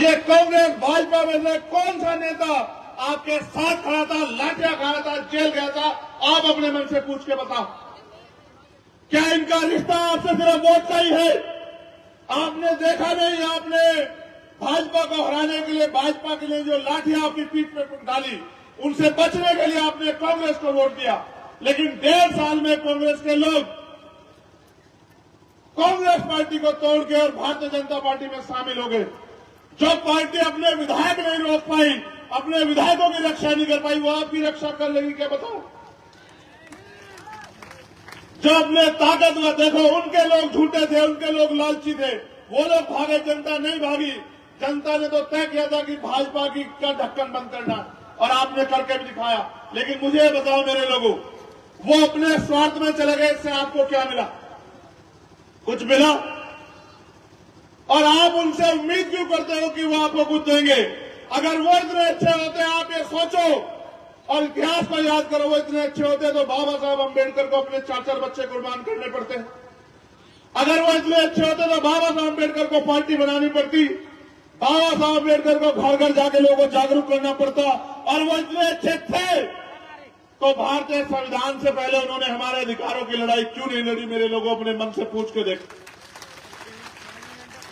ये कांग्रेस भाजपा में से कौन सा नेता आपके साथ खड़ा था, लाठियां खाया था, जेल गया था? आप अपने मन से पूछ के बताओ। क्या इनका रिश्ता आपसे सिर्फ वोट का ही है? आपने देखा नहीं, आपने भाजपा को हराने के लिए, भाजपा के लिए जो लाठियां आपकी पीठ पे डाली, उनसे बचने के लिए आपने कांग्रेस को वोट दिया। लेकिन 1.5 साल में कांग्रेस के लोग कांग्रेस पार्टी को तोड़ के और भारतीय जनता पार्टी में शामिल हो गए। जो पार्टी अपने विधायक नहीं रोक पाई, अपने विधायकों की रक्षा नहीं कर पाई, वो आपकी रक्षा कर लेगी क्या? बताओ। जो अपने ताकतवर, देखो उनके लोग झूठे थे, उनके लोग लालची थे, वो लोग भागे, जनता नहीं भागी। जनता ने तो तय किया था कि भाजपा की का ढक्कन बंद करना, और आपने करके भी दिखाया। लेकिन मुझे बताओ मेरे लोगों, वो अपने स्वार्थ में चले गए, इससे आपको क्या मिला? कुछ मिला? और आप उनसे उम्मीद क्यों करते हो कि वो आपको कुछ देंगे? अगर वो इतने अच्छे होते, आप ये सोचो और इतिहास को याद करो, वो इतने अच्छे होते तो बाबा साहब अम्बेडकर को अपने 4 बच्चे कुर्बान करने पड़ते। अगर वो इतने अच्छे होते तो बाबा साहब अम्बेडकर को पार्टी बनानी पड़ती, बाबा साहब अम्बेडकर को घर घर जाके लोगों को जागरूक करना पड़ता। और वो इतने अच्छे थे तो भारतीय संविधान से पहले उन्होंने हमारे अधिकारों की लड़ाई क्यों नहीं लड़ी? मेरे लोगों अपने मन से पूछ के देखो।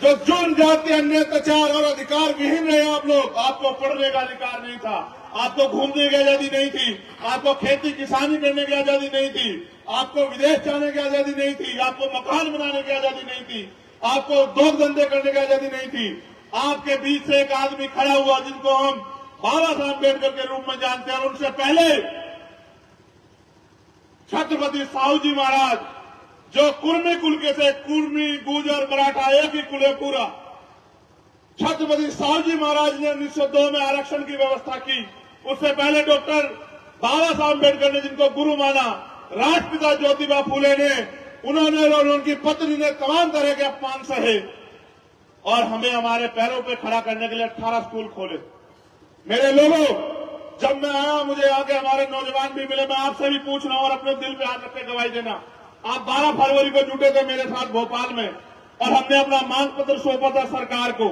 जो जुर्म, जाति, अन्य अत्याचार और अधिकार विहीन रहे आप लोग। आपको पढ़ने का अधिकार नहीं था, आपको घूमने की आजादी नहीं थी, आपको खेती किसानी करने की आजादी नहीं थी, आपको विदेश जाने की आजादी नहीं थी, आपको मकान बनाने की आजादी नहीं थी, आपको उद्योग धंधे करने की आजादी नहीं थी। आपके बीच से एक आदमी खड़ा हुआ जिनको हम बाबा साहब अम्बेडकर के रूप में जानते हैं, और उनसे पहले छत्रपति साहू जी महाराज, जो कुर्मी कुल के थे, कुर्मी, गुर्जर, मराठा एक ही कुल है पूरा। छत्रपति साहू जी महाराज ने 1902 में आरक्षण की व्यवस्था की। उससे पहले डॉक्टर बाबा साहब अम्बेडकर ने जिनको गुरु माना, राष्ट्रपिता ज्योतिबा फूले ने, उन्होंने और उनकी पत्नी ने तमाम तरह के अपमान सहे और हमें हमारे पैरों पे खड़ा करने के लिए 18 स्कूल खोले। मेरे लोगों, जब मैं आया, मुझे आगे हमारे नौजवान भी मिले। मैं आपसे भी पूछ रहा हूं और अपने दिल पे हाथ रख के गवाही देना। आप 12 फरवरी को जुटे थे मेरे साथ भोपाल में, और हमने अपना मांग पत्र सौंपा था सरकार को।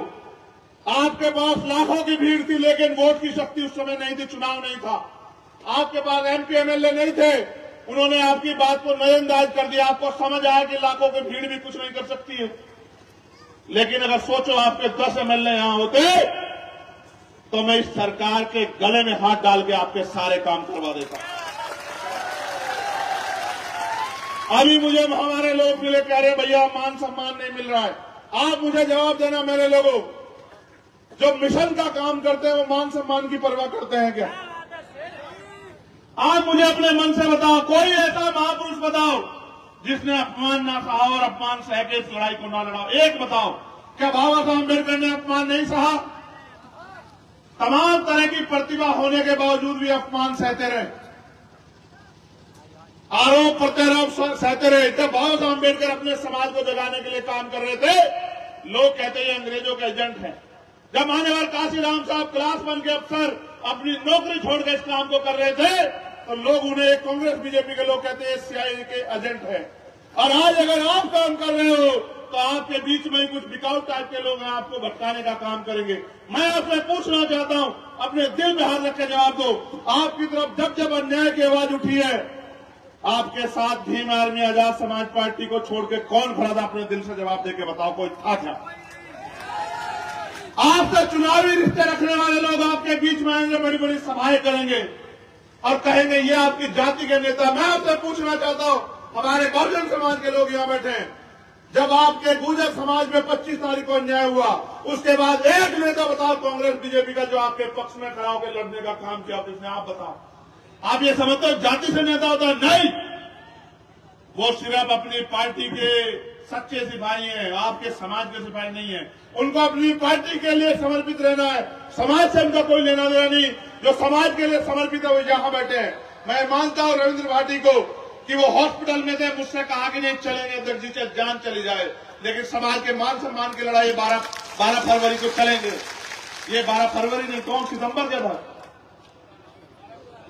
आपके पास लाखों की भीड़ थी, लेकिन वोट की शक्ति उस समय नहीं थी, चुनाव नहीं था। आपके पास एमपी एमएलए नहीं थे, उन्होंने आपकी बात को नजरअंदाज कर दिया। आपको समझ आया कि लाखों की भीड़ भी कुछ नहीं कर सकती है। लेकिन अगर सोचो आपके 10 एमएलए यहां होते तो मैं इस सरकार के गले में हाथ डाल के आपके सारे काम करवा देता। अभी मुझे हमारे लोग मिले, कह रहे भैया मान सम्मान नहीं मिल रहा है। आप मुझे जवाब देना मेरे लोगों, जो मिशन का काम करते हैं वो मान सम्मान की परवाह करते हैं क्या? आप मुझे अपने मन से बताओ, कोई ऐसा महापुरुष बताओ जिसने अपमान ना सहा और अपमान सह के इस लड़ाई को ना लड़ा। एक बताओ, क्या बाबा साहब अम्बेडकर ने अपमान नहीं सहा? तमाम तरह की प्रतिभा होने के बावजूद भी अपमान सहते रहे, आरोप प्रत्यारोप सहते रहे। जब बाबा साहब अम्बेडकर अपने समाज को जगाने के लिए काम कर रहे थे, लोग कहते हैं अंग्रेजों के एजेंट हैं। जब मान्यवर काशीराम साहब क्लास 1 के अफसर अपनी नौकरी छोड़ के इस काम को कर रहे थे, तो लोग उन्हें, कांग्रेस बीजेपी के लोग कहते हैं सीआईए के एजेंट है। और आज अगर आप काम कर रहे हो तो आपके बीच में ही कुछ बिकाऊ टाइप के लोग हैं, आपको भटकाने का काम करेंगे। मैं आपसे पूछना चाहता हूं, अपने दिल में हाथ रख के जवाब दो। आपकी तरफ जब जब अन्याय की आवाज उठी है, आपके साथ भीम आर्मी आजाद समाज पार्टी को छोड़ के कौन खड़ा था? अपने दिल से जवाब देके बताओ, कोई था क्या? आपसे चुनावी रिश्ते रखने वाले लोग आपके बीच में आएंगे, बड़ी बड़ी सभाएं करेंगे और कहेंगे ये आपकी जाति के नेता। मैं आपसे पूछना चाहता हूं, हमारे बहुजन समाज के लोग यहां बैठे हैं, जब आपके गुर्जर समाज में 25 तारीख को अन्याय हुआ, उसके बाद एक नेता बताओ कांग्रेस बीजेपी का जो आपके पक्ष में खड़ा होकर लड़ने का काम किया किसने? आप बताओ। आप ये समझते हो जाति से नेता होता है? नहीं, वो सिर्फ अपनी पार्टी के सच्चे सिपाही हैं, आपके समाज के सिपाही नहीं है। उनको अपनी पार्टी के लिए समर्पित रहना है, समाज से उनका कोई लेना देना नहीं। जो समाज के लिए समर्पित है वो यहां बैठे हैं। मैं मानता हूं रविंद्र भाटी को कि वो हॉस्पिटल में थे, मुझसे कहा कि नहीं चलेंगे, दर्जी से जान चली जाए, लेकिन समाज के मान सम्मान की लड़ाई 12 फरवरी को चलेंगे। ये 12 फरवरी नहीं, कौन सितंबर का था?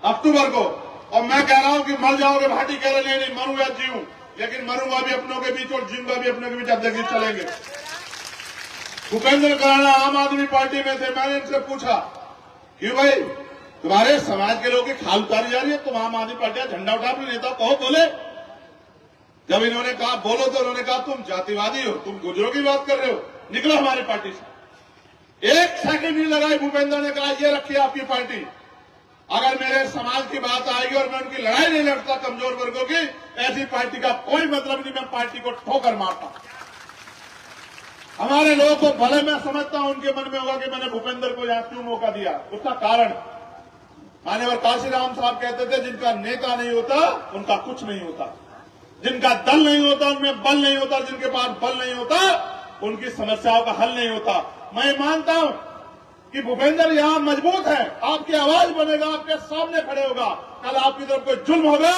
अक्टूबर को। और मैं कह रहा हूं कि मर जाओगे, भाटी कह रहे नहीं मरूं या जीऊं, लेकिन मरूंगा भी अपनों के बीच और जीऊंगा भी अपनों के बीच। अब देखिए चलेंगे। भूपेंद्र कराना आम आदमी पार्टी में थे। मैंने इनसे पूछा क्यों भाई तुम्हारे समाज के लोगों की खाल उतारी जा रही है, तुम आम आदमी पार्टी का झंडा उठा अपने नेता कहो बोले। जब इन्होंने कहा बोलो तो उन्होंने कहा तुम जातिवादी हो, तुम गुजरों की बात कर रहे हो, निकलो हमारी पार्टी से। एक सेकंड नहीं लगाई, भूपेंद्र ने कहा ये रखिए आपकी पार्टी, अगर मेरे समाज की बात आएगी और मैं उनकी लड़ाई नहीं लड़ता कमजोर वर्गों की, ऐसी पार्टी का कोई मतलब नहीं, मैं पार्टी को ठोकर मारता। हमारे लोगों को भले मैं समझता हूं उनके मन में होगा कि मैंने भूपेंद्र को यहां क्यों मौका दिया, उसका कारण मान्यवर काशीराम साहब कहते थे जिनका नेता नहीं होता उनका कुछ नहीं होता, जिनका दल नहीं होता उनमें बल नहीं होता, जिनके पास बल नहीं होता उनकी समस्याओं का हल नहीं होता। मैं मानता हूं कि भूपेंद्र यहां मजबूत है, आपकी आवाज बनेगा, आपके सामने खड़े होगा, कल आपकी तरफ कोई जुल्म होगा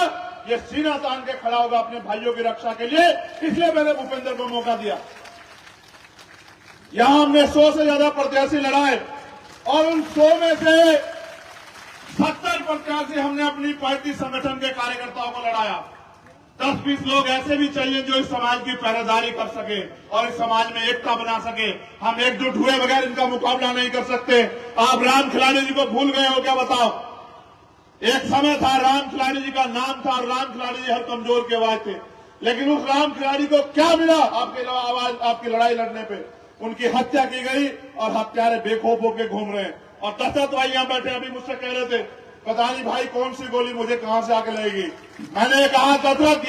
ये सीना तान के खड़ा होगा अपने भाइयों की रक्षा के लिए, इसलिए मैंने भूपेंद्र को मौका दिया। यहां हमने 100 से ज्यादा प्रत्याशी लड़ाए और उन 100 में से 70 प्रत्याशी हमने अपनी पार्टी संगठन के कार्यकर्ताओं को लड़ाया। 10-20 लोग ऐसे भी चाहिए जो इस समाज की पहरेदारी कर सके और इस समाज में एकता बना सके। हम एकजुट हुए बगैर इनका मुकाबला नहीं कर सकते। आप राम खिलाड़ी जी को भूल गए हो क्या बताओ? एक समय था राम खिलाड़ी जी का नाम था और राम खिलाड़ी जी हर कमजोर के आवाज थे, लेकिन उस राम खिलाड़ी को क्या मिला आपके आवाज आपकी लड़ाई लड़ने पे? उनकी हत्या की गई और हत्यारे बेखौफ होकर घूम रहे हैं। और दशरथ भाई यहां बैठे अभी मुझसे कह रहे थे पता नहीं भाई कौन सी गोली मुझे कहां से आके लगेगी। मैंने कहा दशरथ